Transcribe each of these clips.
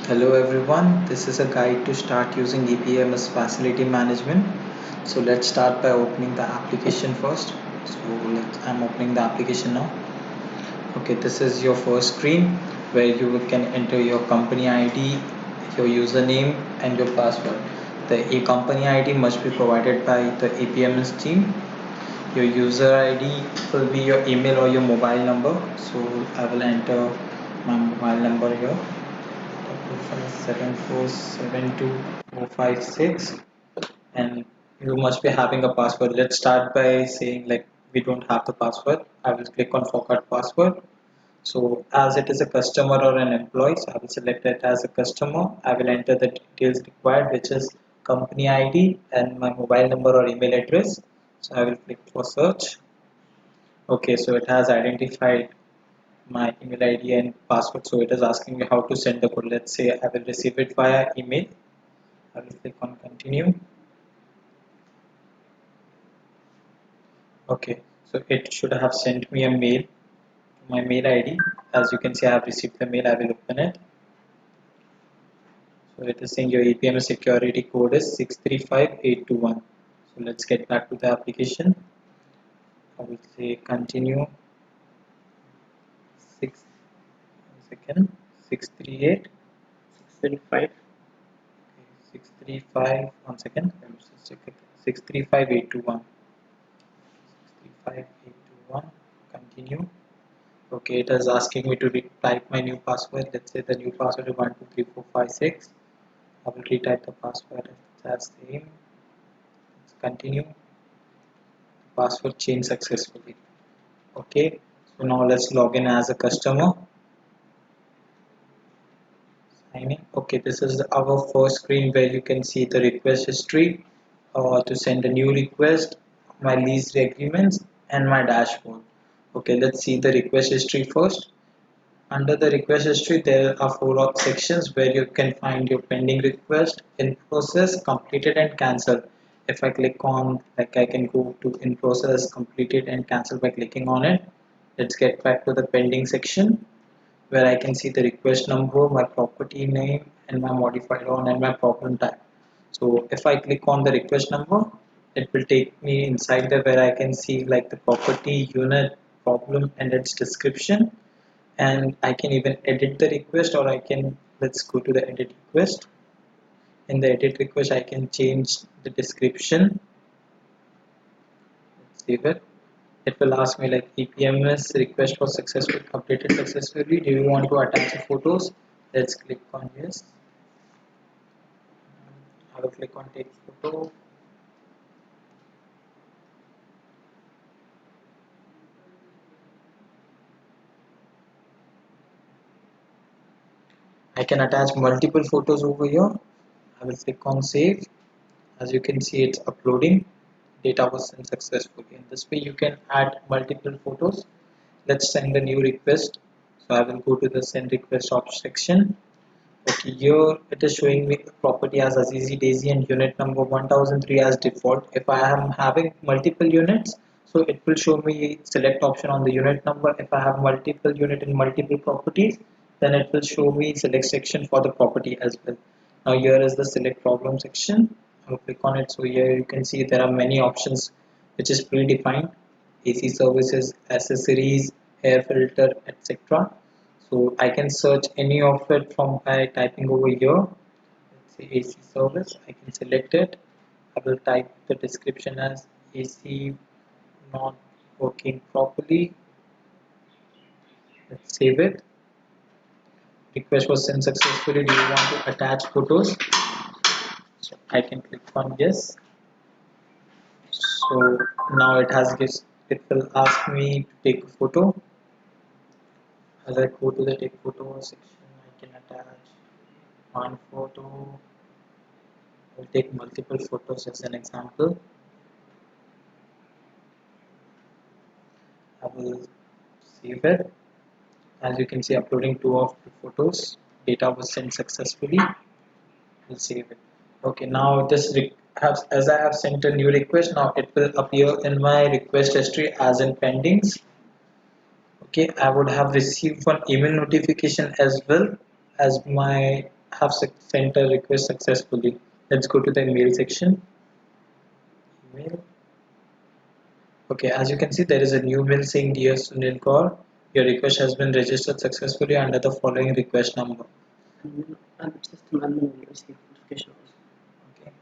Hello everyone, this is a guide to start using EPMS facility management. So let's start by opening the application first. I'm opening the application now. Okay, this is your first screen where you can enter your company ID, your username and your password. The company ID must be provided by the EPMS team. Your user ID will be your email or your mobile number. So I will enter my mobile number here. 7472456, and you must be having a password. Let's start by saying like we don't have the password. I will click on forgot password. So as it is a customer or an employee, so I will select it as a customer. I will enter the details required, which is company ID and my mobile number or email address. So I will click for search. Okay, so it has identified my email ID and password. So it is asking me how to send the code. Let's say I will receive it via email. I will click on continue. Okay, so it should have sent me a mail to my mail ID. As you can see, I have received the mail. I will open it. So it is saying your APM security code is 635821. So let's get back to the application. I will say continue. 6 638 635 635 one second. 635821. 6355821. Continue. Okay, it is asking me to type my new password. Let's say the new password is 123456. I will retype the password as same. Let's continue. Password change successfully. Okay, so now let's log in as a customer. Sign in. Okay, this is our first screen where you can see the request history to send a new request, my lease agreements, and my dashboard. Okay, let's see the request history first. Under the request history, there are four sections where you can find your pending request, in process, completed, and cancelled. If I click on, like I can go to in process, completed, and cancelled by clicking on it. Let's get back to the pending section where I can see the request number, my property name, and my modified on and my problem type. So if I click on the request number, it will take me inside there where I can see like the property, unit, problem, and its description, and I can even edit the request, or I can, let's go to the edit request. In the edit request I can change the description. Let's save it. It will ask me like EPMS request was successfully completed successfully, do you want to attach the photos? Let's click on yes. I will click on take photo. I can attach multiple photos over here. I will click on save. As you can see, it's uploading. Data was sent successfully. In this way you can add multiple photos. Let's send a new request. So I will go to the send request option section. Okay, here it is showing me the property as Azizi Daisy and unit number 1003 as default. If I am having multiple units, so it will show me select option on the unit number. If I have multiple unit in multiple properties, then it will show me select section for the property as well. Now here is the select problem section. I will click on it. So here you can see there are many options which is predefined: AC services, accessories, air filter, etc. So I can search any of it from by typing over here. Let's say AC service. I can select it. I will type the description as AC not working properly. Let's save it. Request was sent successfully. Do you want to attach photos? So I can click on yes. So now it will ask me to take a photo. As I go to the take photo section, I can attach one photo. I'll take multiple photos as an example. I will save it. As you can see, uploading two of the photos. Data was sent successfully. We'll save it. Okay, now as I have sent a new request, now it will appear in my request history as in pendings. Okay, I would have received one email notification as well as my have sent a request successfully. Let's go to the email section. Email. Okay, as you can see, there is a new mail saying, Dear Sunil Kaur, your request has been registered successfully under the following request number. And system admin will receive notification also. Okay,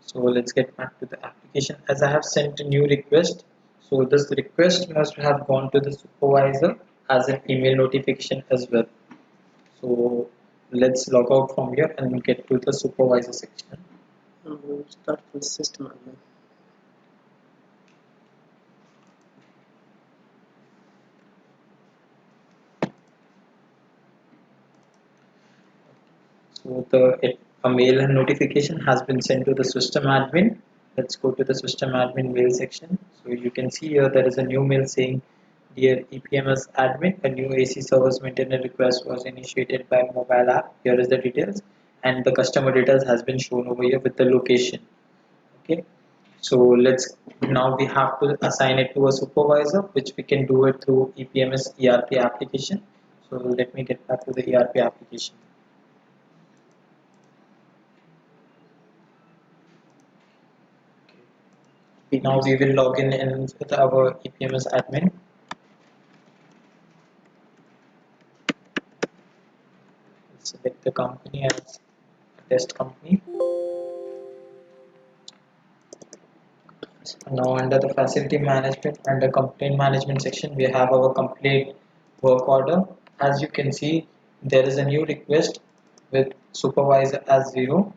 so let's get back to the application. As I have sent a new request, so this request must have gone to the supervisor as an email notification as well. So let's log out from here and get to the supervisor section. We'll start with system admin. So a mail and notification has been sent to the system admin. Let's go to the system admin mail section. So you can see here there is a new mail saying, Dear EPMS admin, a new AC service maintenance request was initiated by mobile app. Here is the details, and the customer details has been shown over here with the location. Okay, so let's now we have to assign it to a supervisor, which we can do it through EPMS ERP application. So let me get back to the ERP application. Now we will log in with our EPMS admin. Select the company as a test company. Now under the facility management, under complaint management section, we have our complaint work order. As you can see, there is a new request with supervisor as 0.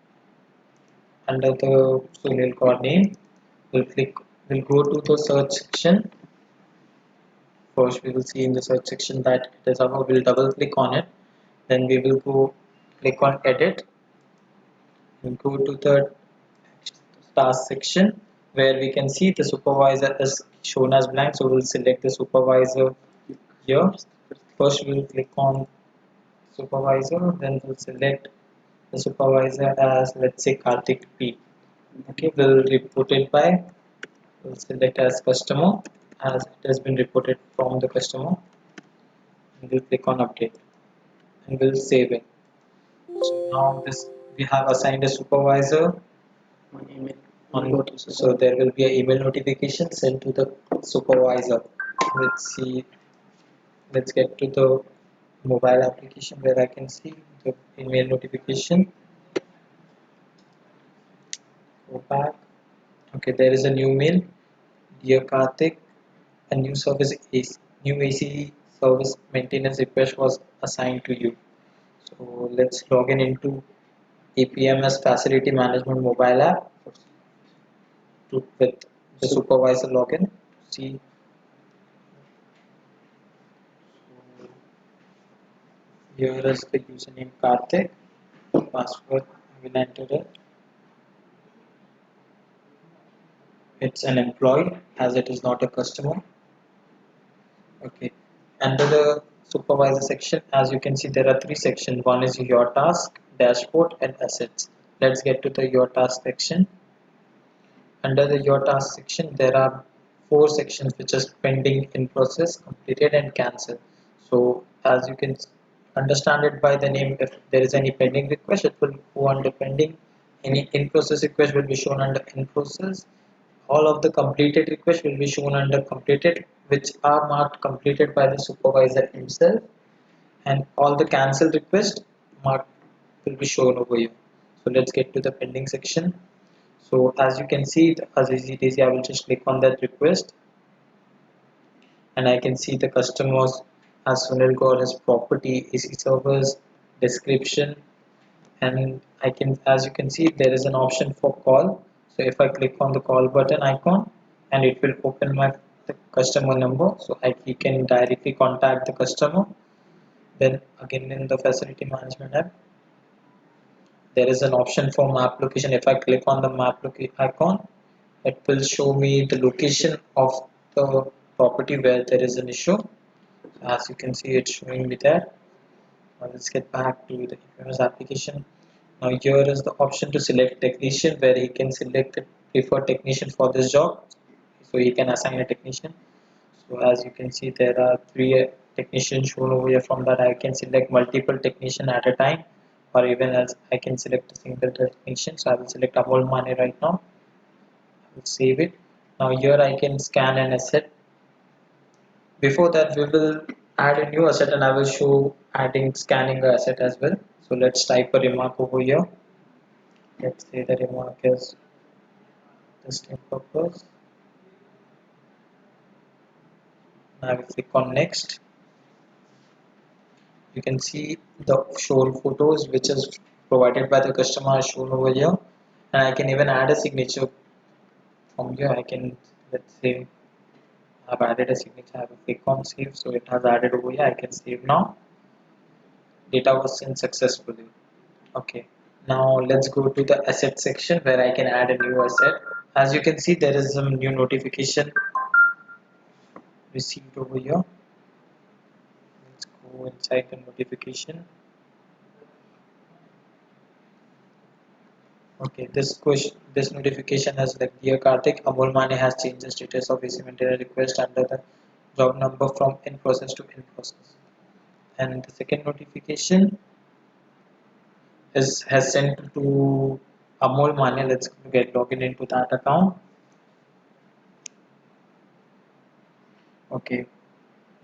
Under the Sunil Kaur name, we'll go to the search section. First we will see in the search section that it is our, we'll double click on it. Then we will go click on edit and go to the task section where we can see the supervisor is shown as blank, so we'll select the supervisor here. First we'll click on supervisor, then we'll select the supervisor as, let's say, Karthik P. Okay, we'll report it by, we'll select as customer as it has been reported from the customer, and we'll click on update and we'll save it. So now this, we have assigned a supervisor On email. so there will be an email notification sent to the supervisor. Let's see, let's get to the mobile application where I can see the email notification. Go back. Okay, there is a new mail. Dear Karthik, a new AC service maintenance request was assigned to you. So let's log in into EPMS Facility Management mobile app with the supervisor login. See, here is the username Karthik, password I will enter it. It's an employee as it is not a customer. Okay, under the supervisor section, as you can see, there are three sections. One is your task, dashboard, and assets. Let's get to the your task section. Under the your task section, there are four sections which is pending, in process, completed, and cancelled. So as you can understand it by the name, if there is any pending request, it will go under pending. Any in process request will be shown under in process. All of the completed requests will be shown under completed, which are marked completed by the supervisor himself, and all the cancelled requests marked will be shown over here. So let's get to the pending section. So as you can see, as easy daisy, I will just click on that request, and I can see the customers as Sunil Kaur, his property, AC servers, description, and I can, as you can see, there is an option for call. So if I click on the call button icon, and it will open my the customer number, so he can directly contact the customer. Then again in the facility management app, there is an option for map location. If I click on the map icon, it will show me the location of the property where there is an issue. As you can see, it's showing me there. Now let's get back to the EPMS application. Now here is the option to select technician, where he can select the preferred technician for this job, so he can assign a technician. So as you can see, there are three technicians shown over here. From that I can select multiple technician at a time, or even else I can select a single technician. So I will select Amol Mane right now. I will save it. Now here I can scan an asset. Before that, we will add a new asset and I will show adding scanning a asset as well. So let's type a remark over here. Let's say the remark is testing purpose. Now I will click on next. You can see the shown photos which is provided by the customer are shown over here, and I can even add a signature from here. I can, let's say I've added a signature. I will click on save, so it has added over here. I can save now. Data was sent successfully. Okay, now let's go to the asset section where I can add a new asset. As you can see, there is some new notification received over here. Let's go inside the notification. Okay, this notification has like, dear Karthik, Amol Mane has changed the status of his inventory request under the job number from in process to in process. And the second notification is has sent to Amol Mane. Let's get login into that account. Okay,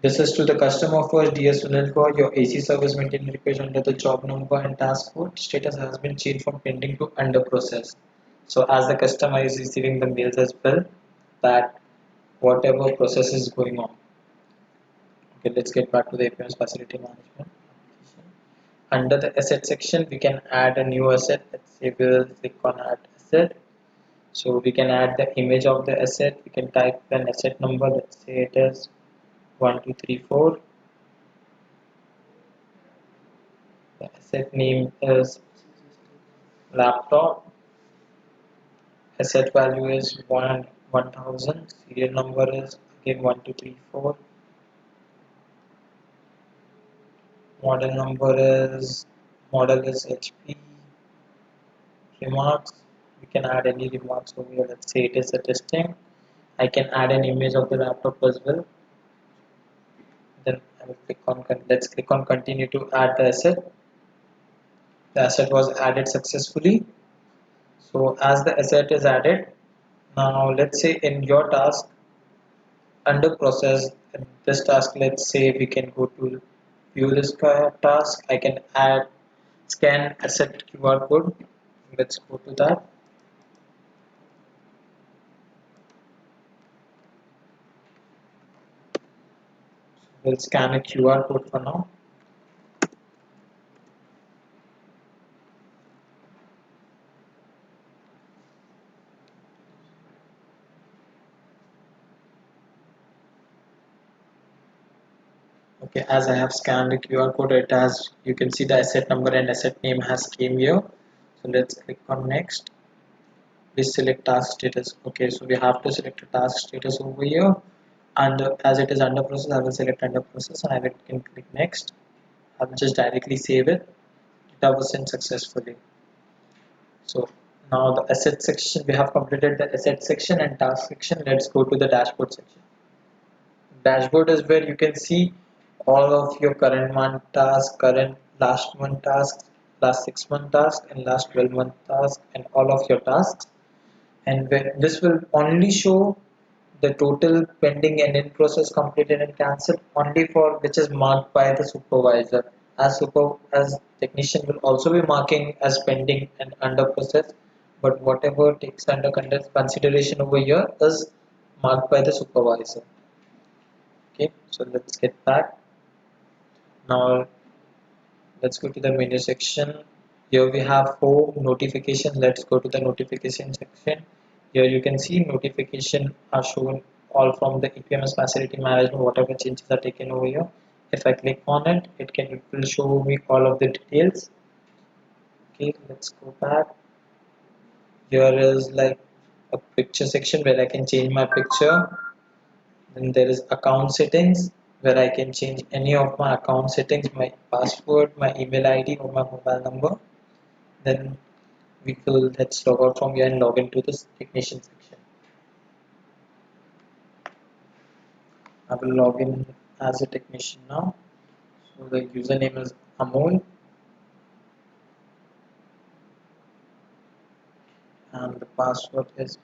this is to the customer first. Dear Sunil Kaur, your AC service maintenance request under the job number and task code status has been changed from pending to under process. So as the customer is receiving the mails as well, that whatever process is going on. Okay, let's get back to the APM's facility management application. Under the asset section, we can add a new asset. Let's say we'll click on add asset. So we can add the image of the asset. We can type an asset number. Let's say it is 1234. The asset name is laptop. Asset value is 1000. Serial number is again 1234. Model is HP. Remarks, we can add any remarks over here. Let's say it is a testing. I can add an image of the laptop as well. Then I will click on, let's click on continue to add the asset. The asset was added successfully. So as the asset is added, now let's say in your task under process, in this task, let's say we can go to view this task. I can add scan asset QR code. Let's go to that. We'll scan a QR code for now. Okay, as I have scanned the QR code, it has, you can see the asset number and asset name has came here. So let's click on next. Please select task status. Okay, so we have to select a task status over here. And as it is under process, I will select under process and I can click next. I will just directly save it. That was sent successfully. So now the asset section, we have completed the asset section and task section. Let's go to the dashboard section. Dashboard is where you can see all of your current month tasks, current last month tasks, last 6 month tasks, and last 12-month tasks, and all of your tasks. And this will only show the total pending and in process completed and cancelled only for which is marked by the supervisor. As technician will also be marking as pending and under process, but whatever takes under consideration over here is marked by the supervisor. Okay, so let's get back. Now let's go to the menu section. Here we have 4 notifications. Let's go to the notification section. Here you can see notification are shown all from the EPMS facility management, whatever changes are taken over here. If I click on it, it will show me all of the details. Okay, let's go back. Here is like a picture section where I can change my picture. Then there is account settings where I can change any of my account settings, my password, my email ID or my mobile number. Then let's log out from here and log into this technician section. I will log in as a technician now. So the username is Amol. and the password is,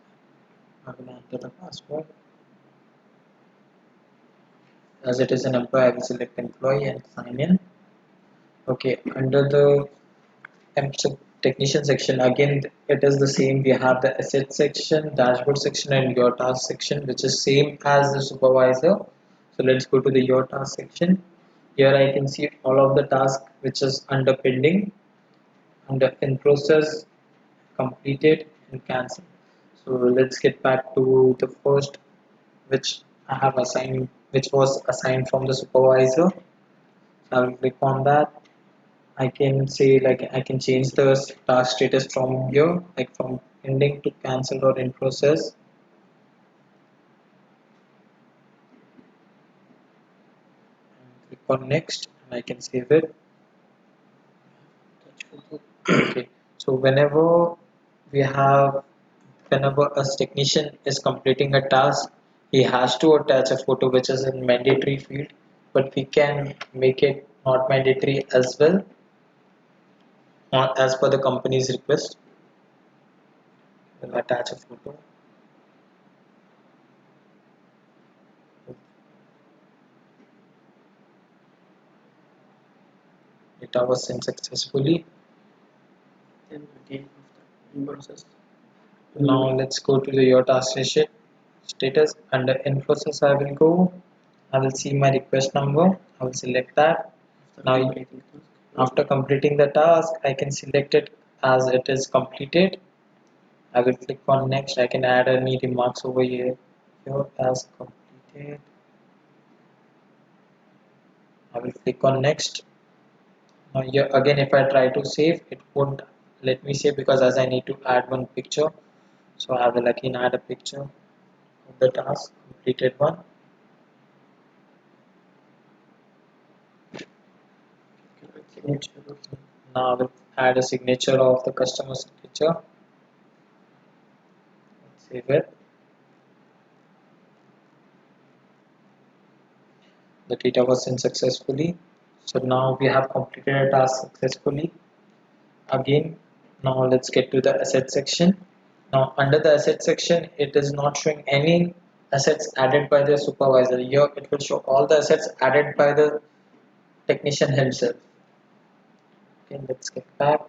I will enter the password. As it is an employee, I will select employee and sign in. Okay, under the technician section, again it is the same. We have the asset section, dashboard section, and your task section, which is same as the supervisor. So let's go to the your task section. Here I can see all of the tasks which is under pending, under in process, completed, and cancelled. So let's get back to the first, which I have assigned, which was assigned from the supervisor. I will click on that. I can say, like, I can change the task status from here, like from pending to cancelled or in process. Click on next and I can save it. Okay, so whenever a technician is completing a task, he has to attach a photo, which is a mandatory field, but we can make it not mandatory as well, as per the company's request. We'll attach a photo. Data was sent successfully. Then again after in process. Now let's go to the your task status. Under in process, I will go. I will see my request number. I will select that. After Now, completing task. after completing the task, I can select it as it is completed. I will click on next. I can add any remarks over here. Your task completed. I will click on next. Now here again, if I try to save, it won't let me save because as I need to add one picture. So I will again add a picture of the task completed one. Can add signature also. Now I will add a signature of the customer signature. Save it. The data was sent successfully. So now we have completed a task successfully. Again, now let's get to the asset section. Now under the asset section, it is not showing any assets added by the supervisor. Here it will show all the assets added by the technician himself. Okay, let's get back.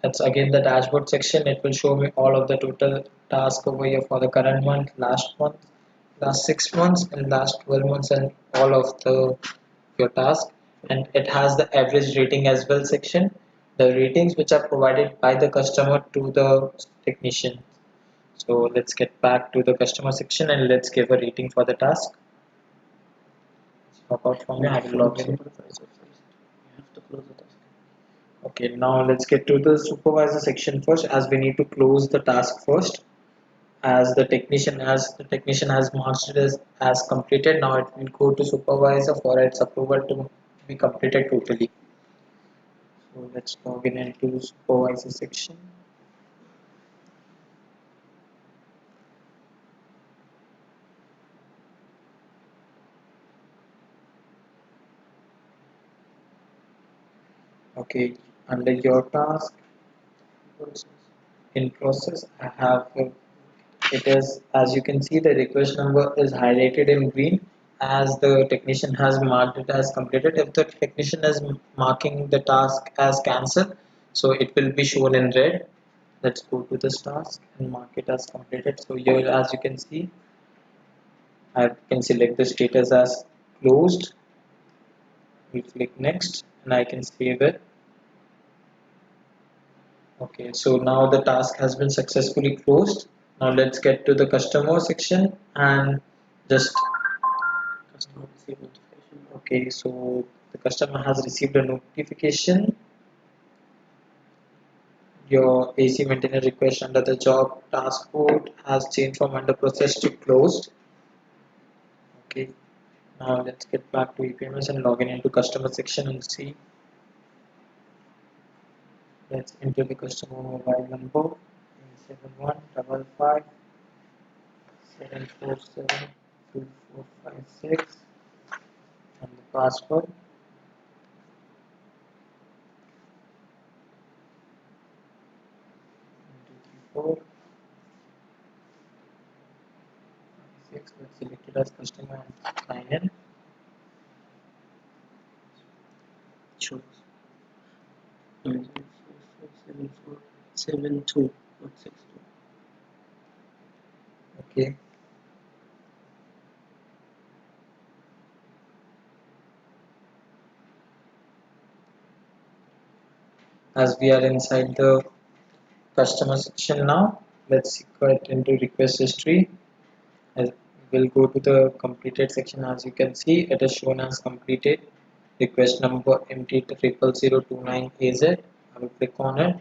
That's again the dashboard section. It will show me all of the total task over here for the current month, last 6 months, and last 12 months, and all of the your task. And it has the average rating as well section. The ratings which are provided by the customer to the technician. So let's get back to the customer section and let's give a rating for the task. Log out from here. I will log in. Supervisor first. You have to close the task. Okay, now let's get to the supervisor section first, as we need to close the task first. As the technician has marked it as completed. Now it will go to supervisor for its approval to be completed totally. So let's log in into supervisor section. Okay, under your task Process. in process, I have it is, as you can see, the request number is highlighted in green as the technician has marked it as completed. If the technician is marking the task as cancelled, so it will be shown in red. Let's go to this task and mark it as completed. So here, as you can see, I can select the status as closed. We click next and I can save it. Okay, so now the task has been successfully closed. Now let's get to the customer section and just, Customer receive notification. okay, so the customer has received a notification. Your AC maintenance request under the job task code has changed from under process to closed. Okay, now let's get back to ePayments and log in into customer section and see. Let's enter the customer mobile number 7155 747 2456 and the password 1234. Okay, so let's select it as customer and sign in. Shows 97472, not 62. Okay, as we are inside the customer section now, let's go into request history. As we'll go to the completed section. As you can see, it is shown as completed. Request number MT0029AZ. I will click on it.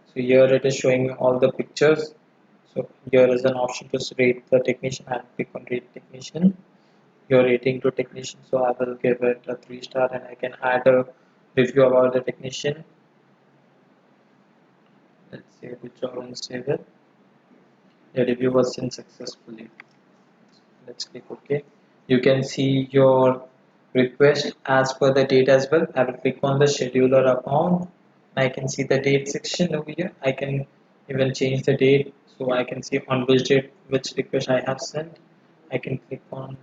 So here it is showing all the pictures. So here is an option to rate the technician. I will click on rate technician. Your rating to technician. So I will give it a 3 star, and I can add a review about the technician. Let's save the job and save it. The review was sent successfully. Let's click OK. You can see your request as per the date as well. I will click on the scheduler account. I can see the date section over here. I can even change the date, so I can see on which date which request I have sent. I can click on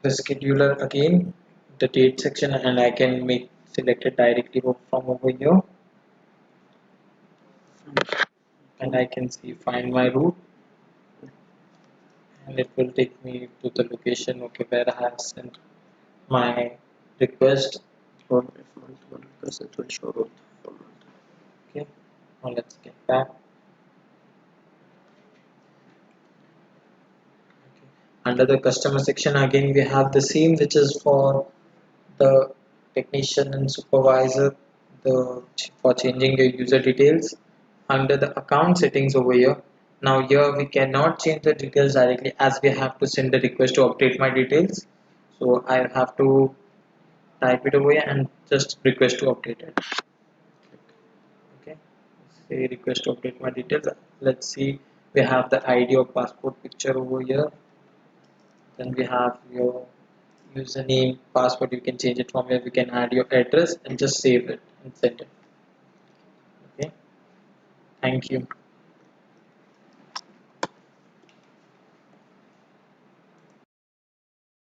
the scheduler again, the date section, and I can make select it directly from over here, and I can see find my route, and it will take me to the location, okay, where I have sent my request. Or if multiple requests, it will show both format. Okay, now let's get back. Okay. Under the customer section again we have the same, which is for the technician and supervisor, the for changing your user details. Under the account settings over here, now here we cannot change the details directly, as we have to send the request to update my details. So I have to type it over here and just request to update it. Okay, say request to update my details. Let's see, we have the ID of passport picture over here. Then we have your username, password. You can change it from here. We can add your address and just save it and send it. Okay, thank you.